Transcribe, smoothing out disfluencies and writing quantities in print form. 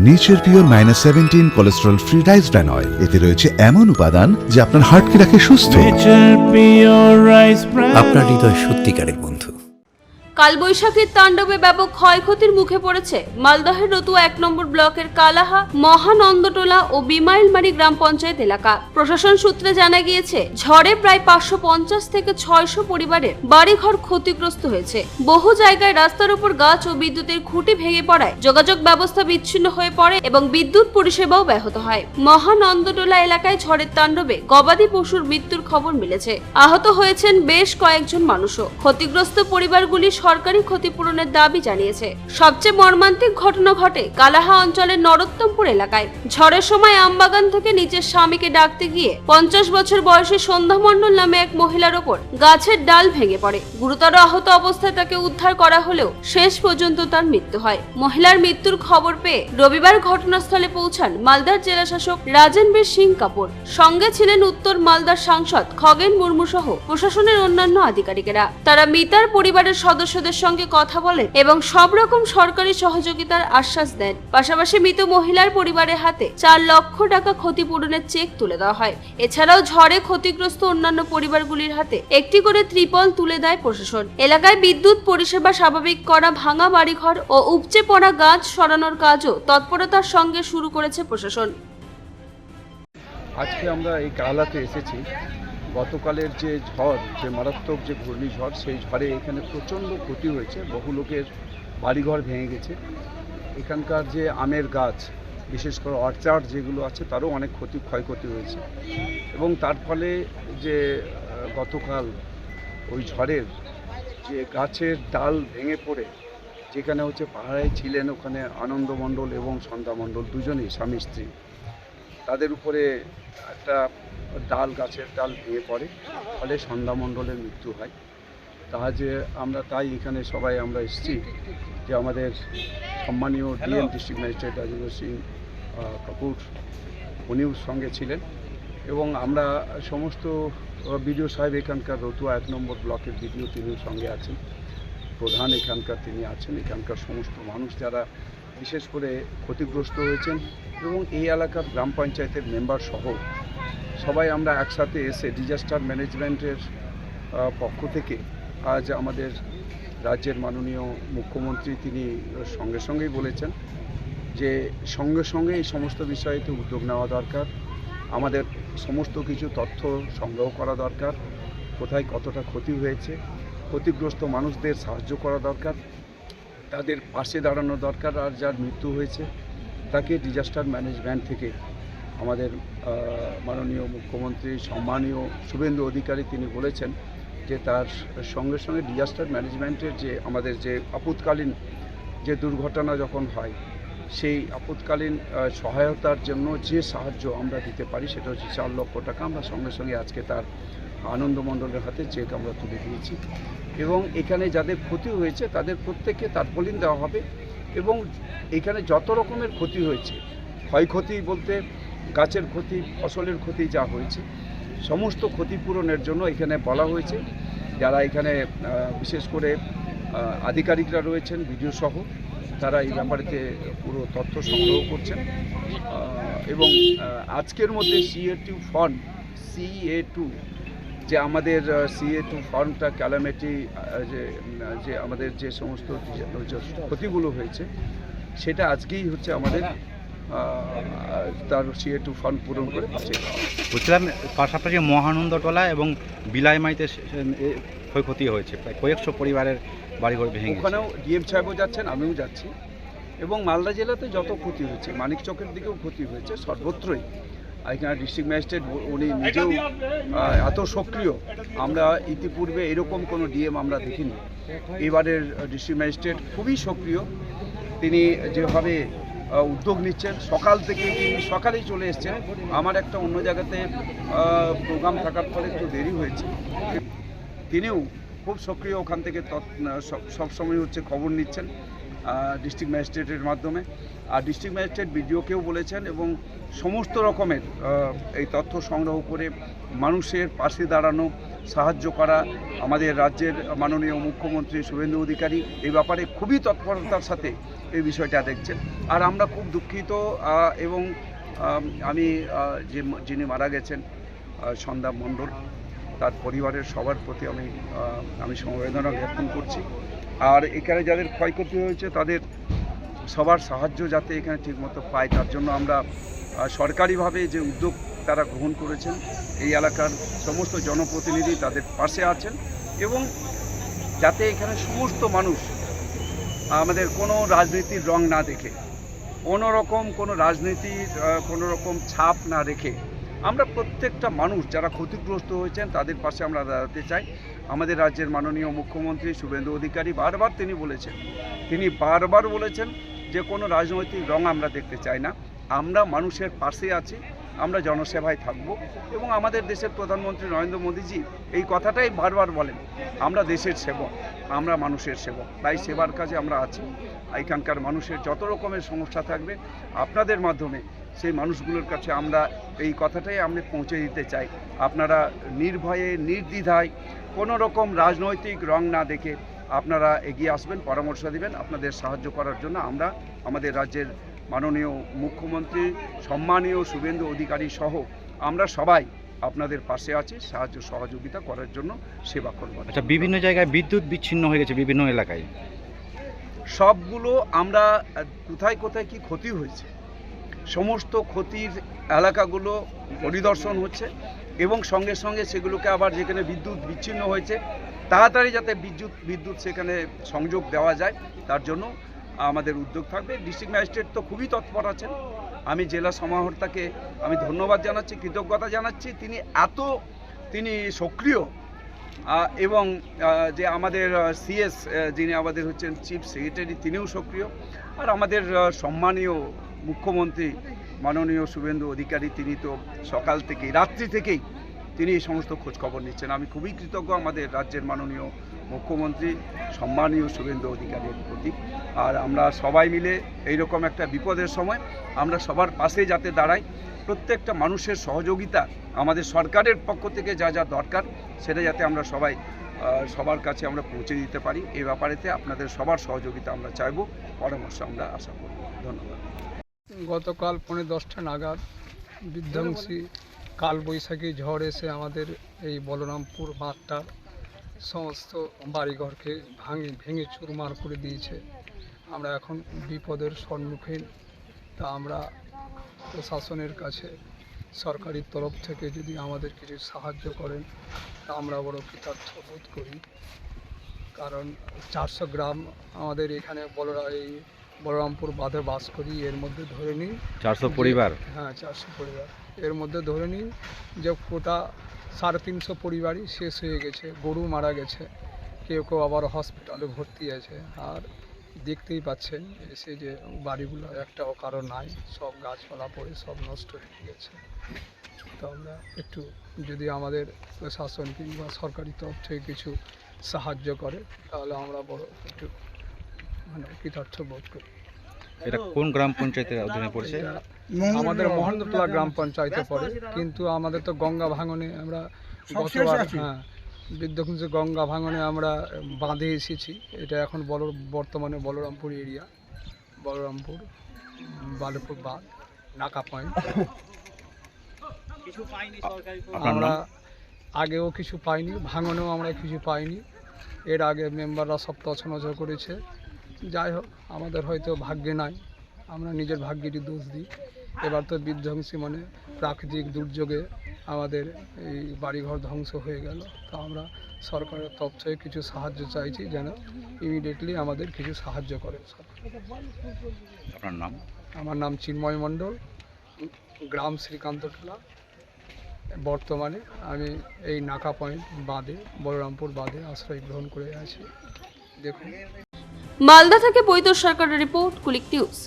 Nature pure -17 cholesterol free rice bran oil, এতে রয়েছে এমন উপাদান যা আপনার হার্টকে রাখে সুস্থ। আপনার হৃদয় সত্যিকারের বন্ধু। কালবৈশাখীর তাণ্ডবে ব্যাপক ক্ষয়ক্ষতির মুখে পড়েছে মালদহের রতুয়া 1 নম্বর ব্লকের কালাহা, মহানন্দটোলা ও বিমাইলমারি গ্রাম পঞ্চায়েত এলাকা। প্রশাসন সূত্রে জানা গিয়েছে, ঝড়ে প্রায় 550 থেকে 600 পরিবারের বাড়িঘর ক্ষতিগ্রস্ত হয়েছে। বহু জায়গায় রাস্তার উপর গাছ ও বিদ্যুতের খুঁটি ভেঙে পড়ায় যোগাযোগ ব্যবস্থা বিচ্ছিন্ন হয়ে পড়ে এবং বিদ্যুৎ পরিষেবাও ব্যাহত হয়। মহানন্দটোলা এলাকায় ঝড়ের তাণ্ডবে গবাদি পশুর মৃত্যুর খবর মিলেছে। আহত হয়েছেন বেশ কয়েকজন মানুষও। ক্ষতিগ্রস্ত পরিবারগুলি সরকারি ক্ষতিপূরণের দাবি জানিয়েছে। সবচেয়ে মর্মান্তিক ঘটনা ঘটে কালাহা অঞ্চলের নরোত্তমপুর এলাকায়। ঝড়ের সময় আমবাগান থেকে নিজের স্বামীকে ডাকতে গিয়ে 50 বছর বয়সী সন্ধ্যা মণ্ডল নামে এক মহিলার ওপর গাছের ডাল ভেঙে পড়ে। গুরুতর আহত অবস্থায় তাকে উদ্ধার করা হলেও শেষ পর্যন্ত তার মৃত্যু হয়। মহিলার মৃত্যুর খবর পেয়ে রবিবার ঘটনাস্থলে পৌঁছান মালদার জেলা শাসক রাজেনবীর সিং কাপুর। সঙ্গে ছিলেন উত্তর মালদার সাংসদ খগেন মুর্মু সহ প্রশাসনের অন্যান্য আধিকারিকেরা। তারা মৃতার পরিবারের সদস্যদের সঙ্গে কথা বলেন এবং সব রকম সরকারি সহযোগিতার আশ্বাস দেন। পাশাপাশি মৃত মহিলার পরিবারের হাতে 4 লক্ষ টাকা ক্ষতিপূরণের চেক তুলে দেওয়া হয়। এছাড়াও ঝড়ে ক্ষতিগ্রস্ত অন্যান্য পরিবারগুলির হাতে একটি করে ত্রিপল তুলে দেয় প্রশাসন। এলাকায় বিদ্যুৎ পরিষেবা স্বাভাবিক করা, ভাঙা বাড়িঘর ও উপচে পড়া গাছ সরানোর কাজও তৎপরতার সঙ্গে শুরু করেছে প্রশাসন। আজকে আমরা এই কালাতে এসেছি। গতকালের যে ঝড়, যে মারাত্মক যে ঘূর্ণিঝড়, সেই ঝড়ে এখানে প্রচণ্ড ক্ষতি হয়েছে। বহু লোকের বাড়িঘর ভেঙে গেছে। এখানকার যে আমের গাছ, বিশেষ করে অর্চার্ড যেগুলো আছে, তারও অনেক ক্ষয়ক্ষতি হয়েছে। এবং তার ফলে যে গতকাল ওই ঝড়ের যে গাছের ডাল ভেঙে পড়ে, যেখানে পাহাড়ে ছিলেন ওখানে আনন্দ মণ্ডল এবং সন্ধ্যা মণ্ডল, দুজনেই স্বামী স্ত্রী, তাদের উপরে একটা গাছের ডাল ভেঙে পড়ে, ফলে সন্ধ্যা মণ্ডলের মৃত্যু হয়। তাই এখানে সবাই আমরা এসেছি যে আমাদের সম্মানীয় DM district magistrate Rajendra Singh Kapoor, উনিও সঙ্গে ছিলেন। এবং আমরা সমস্ত বিডিও সাহেব, এখানকার রতুয়া 1 নম্বর ব্লকের বিডিও, তিনিও সঙ্গে আছেন। প্রধান এখানকার তিনি আছেন। এখানকার সমস্ত মানুষ যারা বিশেষ করে ক্ষতিগ্রস্ত হয়েছেন এবং এই এলাকার গ্রাম পঞ্চায়েতের মেম্বার সহ সবাই আমরা একসাথে এসে ডিজাস্টার ম্যানেজমেন্টের পক্ষ থেকে আজ আমাদের রাজ্যের মাননীয় মুখ্যমন্ত্রী তিনি সঙ্গেই বলেছেন যে সঙ্গে এই সমস্ত বিষয়েতে উদ্যোগ নেওয়া দরকার। আমাদের সমস্ত কিছু তথ্য সংগ্রহ করা দরকার, কোথায় কতটা ক্ষতি হয়েছে, ক্ষতিগ্রস্ত মানুষদের সাহায্য করা দরকার, তাদের পাশে দাঁড়ানো দরকার। আর যার মৃত্যু হয়েছে তাকে ডিজাস্টার ম্যানেজমেন্ট থেকে আমাদের মাননীয় মুখ্যমন্ত্রী সম্মানীয় শুভেন্দু অধিকারী তিনি বলেছেন যে তার সঙ্গে ডিজাস্টার ম্যানেজমেন্টের যে আমাদের যে আপৎকালীন যে দুর্ঘটনা যখন হয়, সেই আপৎকালীন সহায়তার জন্য যে সাহায্য আমরা দিতে পারি সেটা হচ্ছে 4 লক্ষ টাকা। আমরা সঙ্গে আজকে তার আনন্দ মণ্ডলের হাতে চেক আমরা তুলে দিয়েছি। এবং এখানে যাদের ক্ষতি হয়েছে তাদের প্রত্যেককে তারপলিন দেওয়া হবে। এবং এখানে যত রকমের ক্ষতি হয়েছে, ক্ষয়ক্ষতি বলতে গাছের ক্ষতি, ফসলের ক্ষতি যা হয়েছে, সমস্ত ক্ষতিপূরণের জন্য এখানে বলা হয়েছে। যারা এখানে বিশেষ করে আধিকারিকরা রয়েছেন, বিডিও সহ, তারা এই ব্যাপারেতে পুরো তথ্য সংগ্রহ করছেন। এবং আজকের মধ্যে CA2 যে আমাদের CA2 ফর্মটা ক্যালামিটি যে আমাদের যে সমস্ত ক্ষতিগুলো হয়েছে, সেটা আজকেই আমাদের তার CA2 ফর্ম পূরণ করে পাঠিয়ে দেওয়া। বুঝলাম পাশাপাশি মহানন্দটোলা এবং বিলাইমারিতে ক্ষয়ক্ষতি হয়েছে, প্রায় কয়েকশো পরিবারের বাড়িঘর ভেঙে গেছে। ওখানেও ডিএম সাহেবও যাচ্ছেন, আমিও যাচ্ছি। এবং মালদা জেলাতে যত ক্ষতি হয়েছে, মানিকচকের দিকেও ক্ষতি হয়েছে, সর্বত্রই। এখানে ডিস্ট্রিক্ট ম্যাজিস্ট্রেট উনি নিজেও এত সক্রিয়, আমরা ইতিপূর্বে এরকম কোনো ডিএম আমরা দেখিনি। এবারের ডিস্ট্রিক্ট ম্যাজিস্ট্রেট খুবই সক্রিয়। তিনি যেভাবে উদ্যোগ নিচ্ছেন, সকাল থেকে তিনি সকালেই চলে এসছেন। আমার একটা অন্য জায়গাতে প্রোগ্রাম থাকার ফলে একটু দেরি হয়েছে। তিনিও খুব সক্রিয়, ওখান থেকে সবসময় খবর নিচ্ছেন ডিস্ট্রিক্ট ম্যাজিস্ট্রেটের মাধ্যমে। আর ডিস্ট্রিক্ট ম্যাজিস্ট্রেট বিডিওকেও বলেছেন এবং সমস্ত রকমের এই তথ্য সংগ্রহ করে মানুষের পাশে দাঁড়ানো, সাহায্য করা। আমাদের রাজ্যের মাননীয় মুখ্যমন্ত্রী শুভেন্দু অধিকারী এই ব্যাপারে খুবই তৎপরতার সাথে এই বিষয়টা দেখছেন। আর আমরা খুব দুঃখিত এবং আমি যিনি মারা গেছেন সন্ধ্যা মণ্ডল, তার পরিবারের সবার প্রতি আমি সমবেদনা জ্ঞাপন করছি। আর এখানে যাদের ক্ষয়ক্ষতি হয়েছে তাদের সবার সাহায্য যাতে এখানে ঠিকমতো পায়, তার জন্য আমরা সরকারিভাবে যে উদ্যোগ তারা গ্রহণ করেছেন, এই এলাকার সমস্ত জনপ্রতিনিধি তাদের পাশে আছেন এবং যাতে এখানে সমস্ত মানুষ আমাদের কোনো রাজনীতির রং না দেখে, কোনো রাজনীতির কোনো রকম ছাপ না রেখে আমরা প্রত্যেকটা মানুষ যারা ক্ষতিগ্রস্ত হয়েছেন তাদের পাশে আমরা দাঁড়াতে চাই। আমাদের রাজ্যের মাননীয় মুখ্যমন্ত্রী শুভেন্দু অধিকারী তিনি বারবার বলেছেন যে কোনো রাজনৈতিক রং আমরা দেখতে চাই না, আমরা মানুষের পাশে আছি, আমরা জনসেবায় থাকব। এবং আমাদের দেশের প্রধানমন্ত্রী নরেন্দ্র মোদীজি এই কথাটাই বারবার বলেন, আমরা দেশের সেবক, আমরা মানুষের সেবক, তাই সেবার কাজে আমরা আছি। এখানকার মানুষের যত রকমের সমস্যা থাকবে আপনাদের মাধ্যমে সেই মানুষগুলোর কাছে আমরা এই কথাটাই আমরা পৌঁছে দিতে চাই। আপনারা নির্ভয়ে নির্দ্বিধায় কোনো রকম রাজনৈতিক রং না দেখে আপনারা এগিয়ে আসবেন, পরামর্শ দিবেন। আপনাদের সাহায্য করার জন্য আমরা আমাদের রাজ্যের মাননীয় মুখ্যমন্ত্রী সম্মানীয় শুভেন্দু অধিকারী সহ আমরা সবাই আপনাদের পাশে আছি, সাহায্য সহযোগিতা করার জন্য সেবা করব। আচ্ছা, বিভিন্ন জায়গায় বিদ্যুৎ বিচ্ছিন্ন হয়ে গেছে বিভিন্ন এলাকায়, সবগুলো আমরা কোথায় কোথায় কি ক্ষতি হয়েছে সমস্ত ক্ষতির এলাকাগুলো পরিদর্শন হচ্ছে এবং সঙ্গে সঙ্গে সেগুলোকে আবার যেখানে বিদ্যুৎ বিচ্ছিন্ন হয়েছে তাড়াতাড়ি যাতে বিদ্যুৎ সেখানে সংযোগ দেওয়া যায় তার জন্য আমাদের উদ্যোগ থাকবে। ডিস্ট্রিক্ট ম্যাজিস্ট্রেট তো খুবই তৎপর আছেন, আমি জেলা সমাহর্তাকে আমি ধন্যবাদ জানাচ্ছি, কৃতজ্ঞতা জানাচ্ছি, তিনি সক্রিয় এবং যে আমাদের সিএস যিনি আমাদের হচ্ছেন চিফ সেক্রেটারি তিনিও সক্রিয়। আর আমাদের সম্মানীয় মুখ্যমন্ত্রী মাননীয় শুভেন্দু অধিকারী তিনি তো সকাল থেকেই রাত্রি থেকেই তিনি এই সমস্ত খোঁজখবর নিচ্ছেন। আমি খুবই কৃতজ্ঞ আমাদের রাজ্যের মাননীয় মুখ্যমন্ত্রী সম্মানীয় শুভেন্দু অধিকারীর প্রতি। আর আমরা সবাই মিলে এইরকম একটা বিপদের সময় আমরা সবার পাশে যাতে দাঁড়াই, প্রত্যেকটা মানুষের সহযোগিতা আমাদের সরকারের পক্ষ থেকে যা যা দরকার সেটা যাতে আমরা সবার কাছে আমরা পৌঁছে দিতে পারি, এই ব্যাপারেতে আপনাদের সবার সহযোগিতা আমরা চাইব, পরামর্শ আমরা আশা করব। ধন্যবাদ। গতকাল 10:30 নাগাদ বিধ্বংসী কালবৈশাখী ঝড় এসে আমাদের এই বলরামপুর বাঁধটার সমস্ত বাড়িঘরকে ভেঙে চুরমার করে দিয়েছে। আমরা এখন বিপদের সম্মুখীন। তা আমরা প্রশাসনের কাছে সরকারি তরফ থেকে যদি আমাদের কিছু সাহায্য করেন তা আমরা বড় কৃতার্থ বোধ করি। কারণ 400 গ্রাম আমাদের এখানে এই বলরামপুর বাঁধে বাস করি, এর মধ্যে ধরে নিই 400 পরিবার। হ্যাঁ, 400 পরিবার। এর মধ্যে ধরে নিই যে গোটা 350 পরিবারই শেষ হয়ে গেছে, গরু মারা গেছে, কেউ আবার হসপিটালে ভর্তি আছে। আর দেখতেই পাচ্ছেন এসে যে বাড়িগুলো একটাও কারো নাই, সব গাছপালা পড়ে সব নষ্ট হয়ে গেছে। তো আমরা একটু যদি আমাদের প্রশাসন কিংবা সরকারি তরফ থেকে কিছু সাহায্য করে তাহলে আমরা বড় একটু কৃতার্থ বোধ করি। এটা কোন গ্রাম পঞ্চায়েতের অধীনে পড়ছে? আমাদের মহেন্দ্রটোলা গ্রাম পঞ্চায়েতে পড়ে, কিন্তু আমাদের তো গঙ্গা ভাঙনে আমরা বিধ্বংসী গঙ্গা ভাঙনে আমরা বাঁধে এসেছি। এটা এখন বর্তমানে বলরামপুর এরিয়া, বলরামপুর বালুপুর বাঁধ, নাকা পয়েন্ট। আমরা আগেও কিছু পাইনি, ভাঙনেও আমরা কিছু পাইনি। এর আগে মেম্বাররা সব তছনছ করেছে। যাই হোক, আমাদের হয়তো ভাগ্যে নাই, আমরা নিজের ভাগ্যেরই দোষ দিই। এবার তো বিধ্বংসী প্রাকৃতিক দুর্যোগে আমাদের এই বাড়িঘর ধ্বংস হয়ে গেল। তো আমরা সরকারের তরফ থেকে কিছু সাহায্য চাইছি, যেন ইমিডিয়েটলি আমাদের কিছু সাহায্য করে। আপনার নাম? আমার নাম চিন্ময় মণ্ডল, গ্রাম শ্রীকান্তটোলা। বর্তমানে আমি এই নাকা পয়েন্ট বাঁধে, বলরামপুর বাঁধে আশ্রয় গ্রহণ করে আছি। দেখুন। মালদা থেকে বৈদ্য সরকারের রিপোর্ট, কুলিক নিউজ।